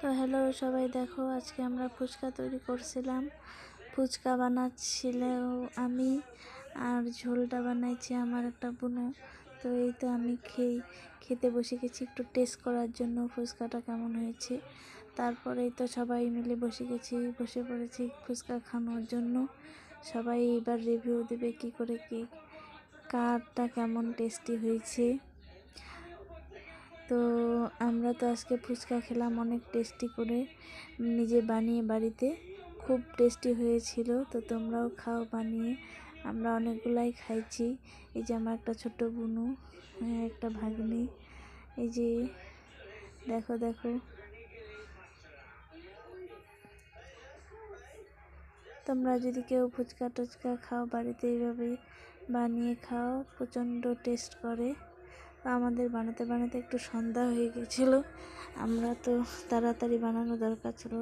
তো হ্যালো সবাই, দেখো আজকে আমরা ফুচকা তৈরি করছিলাম। ফুচকা বানাচ্ছিল আমি, আর ঝোলটা বানাইছি আমার একটা বোনু। তো এই তো আমি খেতে বসে গেছি একটু টেস্ট করার জন্য ফুচকাটা কেমন হয়েছে। তারপরেই তো সবাই মিলে বসে পড়েছি ফুচকা খাওয়ার জন্য। সবাই এবার রিভিউ দেবে কি করে কি কারটা কেমন টেস্টি হয়েছে। তো আমরা তো আজকে ফুচকা খেলাম অনেক টেস্টি করে, নিজে বানিয়ে বাড়িতে, খুব টেস্টি হয়েছিল। তো তোমরাও খাও বানিয়ে। আমরা অনেকগুলাই খাইছি। এই যে আমার একটা ছোট বোনু, একটা ভাগ্নি, এই যে দেখো দেখো। তোমরা যদি কেউ ফুচকা টুচকা খাও বাড়িতে, এইভাবেই বানিয়ে খাও, প্রচণ্ড টেস্ট করে। আমাদের বানাতে বানাতে একটু সন্ধ্যা হয়ে গেছিলো, আমরা তো তাড়াতাড়ি বানানো দরকার ছিল।